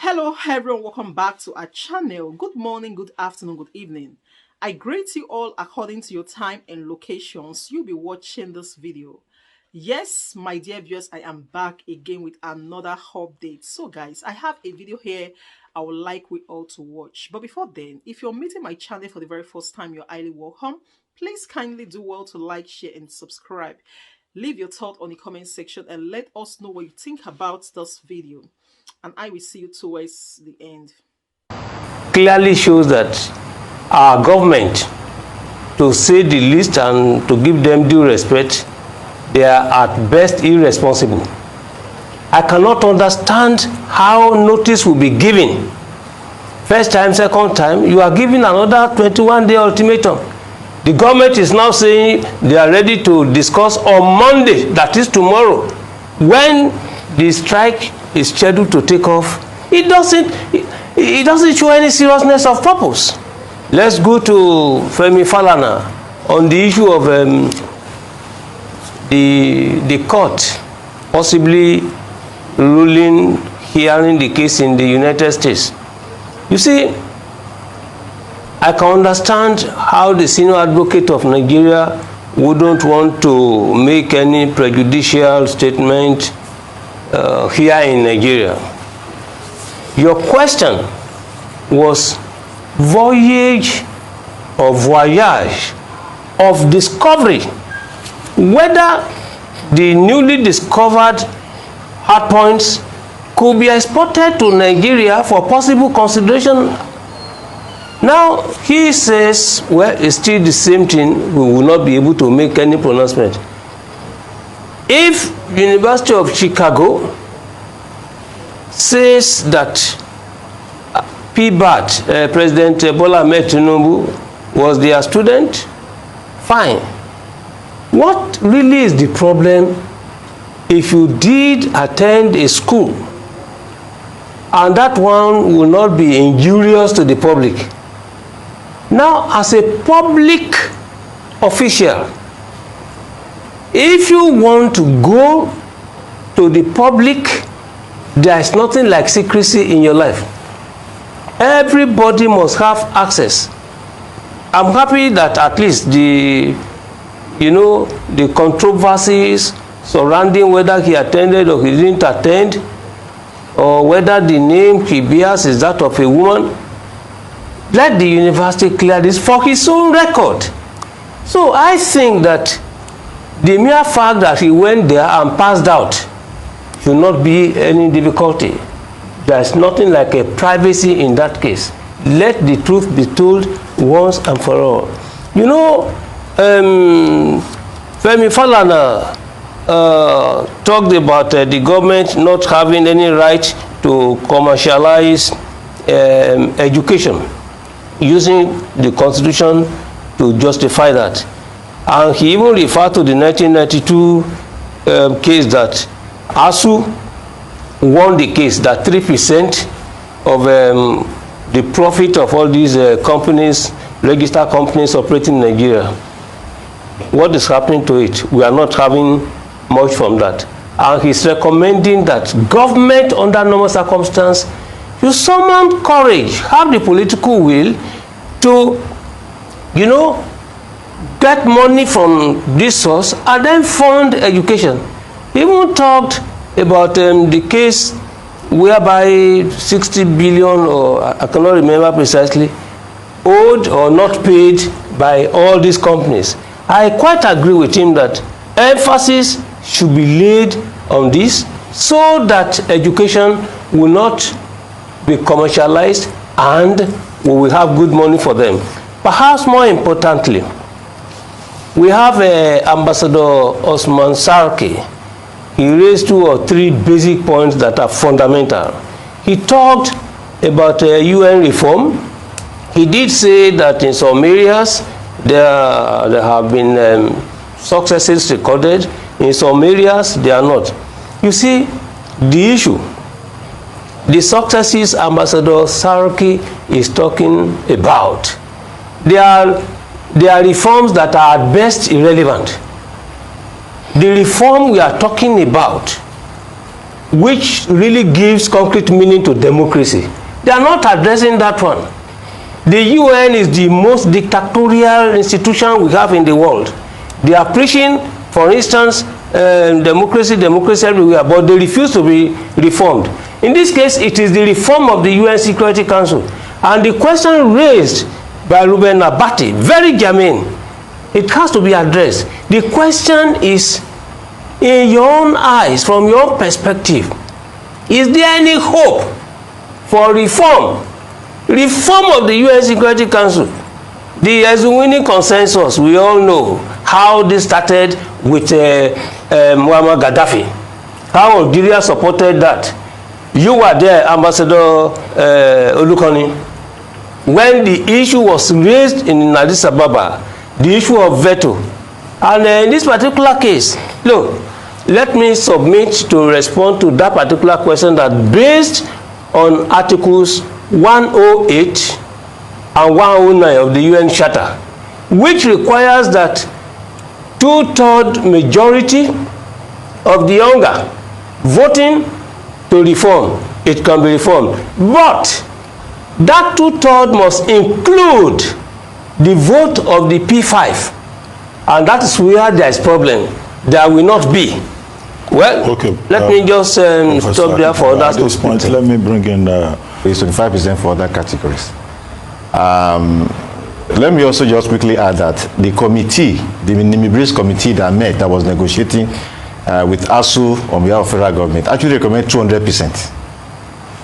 Hello everyone, welcome back to our channel. Good morning, good afternoon, good evening. I greet you all according to your time and locations you'll be watching this video. Yes, my dear viewers, I am back again with another update. So guys, I have a video here I would like we all to watch. But before then, if you're meeting my channel for the very first time, you're highly welcome. Please kindly do well to like, share and subscribe. Leave your thought on the comment section and let us know what you think about this video. And I will see you towards the end. Clearly shows that our government, to say the least and to give them due respect, they are at best irresponsible. I cannot understand how notice will be given. First time, second time, you are giving another 21-day ultimatum. The government is now saying they are ready to discuss on Monday, that is tomorrow, when the strike is scheduled to take off. It doesn't show any seriousness of purpose. Let's go to Femi Falana on the issue of the court possibly hearing the case in the United States. You see, I can understand how the senior advocate of Nigeria wouldn't want to make any prejudicial statement here in Nigeria. Your question was voyage of discovery, whether the newly discovered hard points could be exported to Nigeria for possible consideration. Now he says, well, it's still the same thing, we will not be able to make any pronouncement. If University of Chicago says that PBAT, President Bola Ahmed Tinubu, was their student, fine. What really is the problem if you did attend a school and that one will not be injurious to the public? Now, as a public official, if you want to go to the public, there is nothing like secrecy in your life. Everybody must have access. I'm happy that at least the controversies surrounding whether he attended or he didn't attend, or whether the name he bears is that of a woman, let the university clear this for his own record. So I think that the mere fact that he went there and passed out should not be any difficulty. There is nothing like a privacy in that case. Let the truth be told once and for all. You know, Femi Falana talked about the government not having any right to commercialize education, using the constitution to justify that. And he even referred to the 1992 case that ASU won the case, that 3% of the profit of all these companies, registered companies operating in Nigeria. What is happening to it? We are not having much from that. And he's recommending that government, under normal circumstances, you summon courage, have the political will to, get money from this source and then fund education. He even talked about the case whereby 60 billion, or I cannot remember precisely, owed or not paid by all these companies. I quite agree with him that emphasis should be laid on this so that education will not be commercialized and we will have good money for them. Perhaps more importantly, we have Ambassador Osman Sarki. He raised 2 or 3 basic points that are fundamental. He talked about UN reform. He did say that in some areas there have been successes recorded. In some areas they are not. You see, the issue, the successes Ambassador Sarki is talking about, they are reforms that are at best irrelevant. The reform we are talking about which really gives concrete meaning to democracy. They are not addressing that one. The UN is the most dictatorial institution we have in the world. They are preaching, for instance, democracy everywhere, but they refuse to be reformed. In this case, it is the reform of the UN Security Council. And the question raised by Ruben Abati, very germane, it has to be addressed. The question is, in your own eyes, from your perspective, is there any hope for reform? Reform of the UN Security Council. There is a winning consensus. We all know how this started with Muammar Gaddafi. How Algeria supported that. You were there, Ambassador Olukoni, when the issue was raised in Addis Ababa, the issue of veto. And in this particular case, look, let me submit to respond to that particular question that based on Articles 108 and 109 of the UN Charter, which requires that 2/3 majority of the younger voting to reform, it can be reformed. But that 2/3 must include the vote of the P5. And that is where there is problem. There will not be. Well, okay, let me just stop there for that. At this point, let me bring in 25% for other categories. Let me also just quickly add that the committee, the Nimibris committee that met, that was negotiating with ASU on behalf of federal government, actually recommended 200%.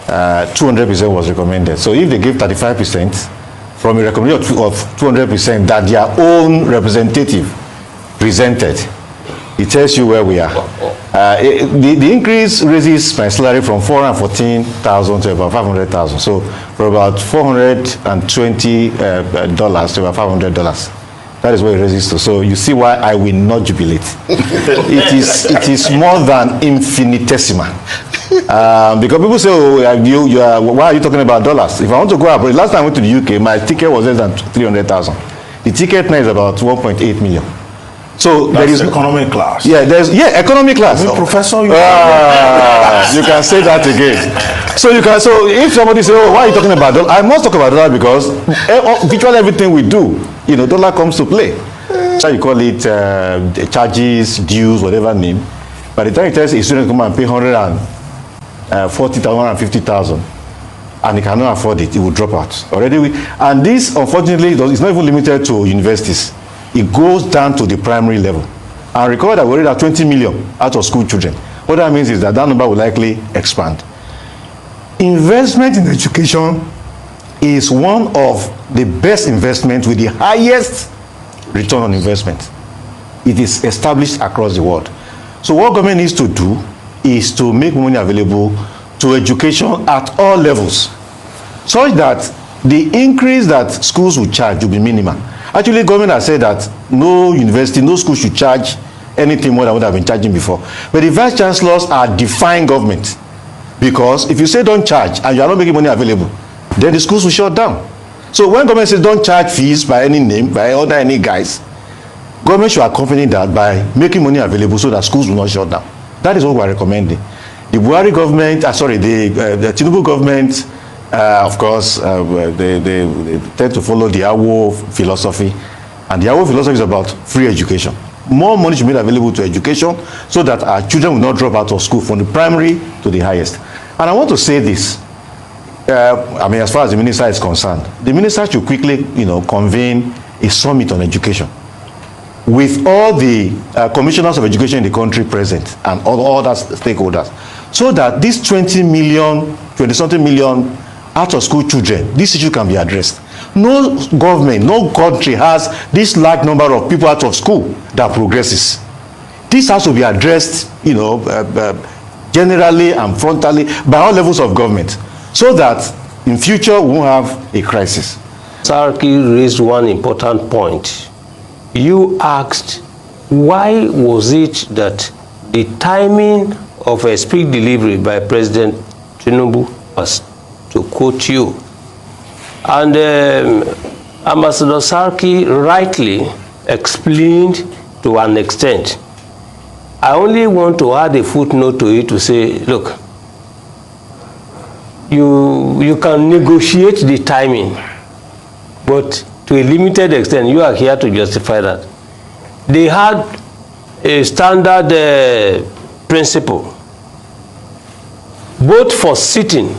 200% was recommended. So if they give 35% from a recommendation of 200% that their own representative presented, it tells you where we are. The increase raises my salary from $414,000 to about $500,000. So for about $420 to about $500. That is what it raises to. So you see why I will not jubilate. it is more than infinitesimal. Because people say, oh, why are you talking about dollars? If I want to go abroad, last time I went to the UK, my ticket was less than 300,000. The ticket now is about 1.8 million. So that's there is economic class. Yeah, economic class. Professor, you can say that again. So if somebody say, oh, why are you talking about dollar? I must talk about dollar because virtually everything we do, dollar comes to play. So you call it charges, dues, whatever name. By the time it tells a student to come and pay 140,000, 150,000, and he cannot afford it, he will drop out. And this, unfortunately, is not even limited to universities. It goes down to the primary level. And recall that we already have 20 million out of school children. What that means is that number will likely expand. Investment in education is one of the best investments with the highest return on investment. It is established across the world. So what government needs to do is to make money available to education at all levels, such that the increase that schools will charge will be minimal. Actually, government has said that no university, no school should charge anything more than what they've been charging before. But the vice chancellors are defying government, because if you say don't charge and you are not making money available, then the schools will shut down. So when government says don't charge fees by any name, by other any guys, government should accompany that by making money available so that schools will not shut down. That is what we are recommending. The Buhari government, the Tinubu government, of course, they tend to follow the Awo philosophy. And the Awo philosophy is about free education. More money should be available to education so that our children will not drop out of school from the primary to the highest. And I want to say this. As far as the minister is concerned, the minister should quickly, convene a summit on education with all the commissioners of education in the country present and all other stakeholders, so that these 20-something million out of school children, this issue can be addressed. No government, no country has this large number of people out of school that progresses. This has to be addressed, generally and frontally by all levels of government, so that in future we won't have a crisis. Sarki raised one important point. You asked, why was it that the timing of a speech delivery by President Tinubu was, to quote you? And Ambassador Sarki rightly explained to an extent. I only want to add a footnote to it to say, look, you can negotiate the timing, but to a limited extent, you are here to justify that. They had a standard principle, both for sitting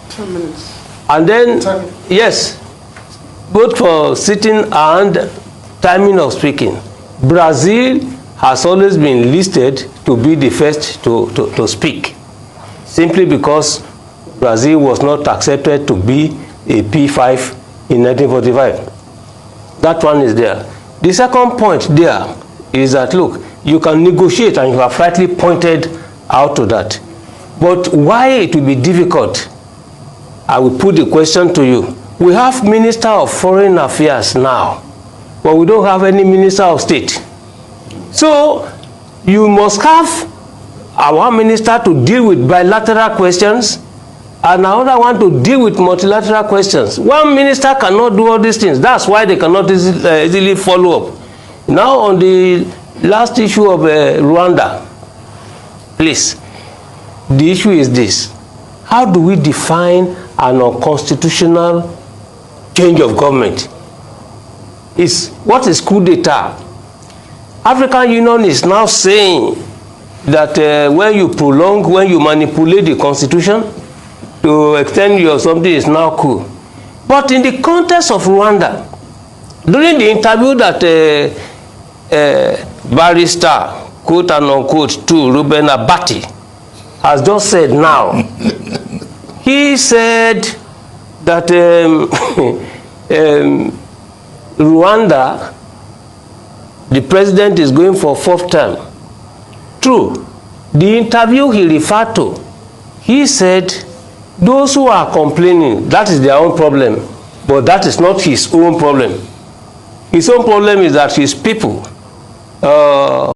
10 minutes. and then, yes, both for sitting and timing of speaking. Brazil has always been listed to be the first to speak, simply because Brazil was not accepted to be a P5 in 1945. That one is there. The second point there is that, look, you can negotiate, and you have rightly pointed out to that. But why it will be difficult, I will put the question to you. We have Minister of Foreign Affairs now, but we don't have any Minister of State. So you must have our minister to deal with bilateral questions and another one to deal with multilateral questions. One minister cannot do all these things. That's why they cannot easily follow up. Now on the last issue of Rwanda, please, the issue is this. How do we define an unconstitutional change of government? What is coup d'etat? African Union is now saying that when you manipulate the constitution to extend your something is now coup. But in the context of Rwanda, during the interview that barrister, quote and unquote, to Ruben Abati has just said now, he said that Rwanda, the president is going for 4th term. True. The interview he referred to, he said those who are complaining, that is their own problem, but that is not his own problem. His own problem is that his people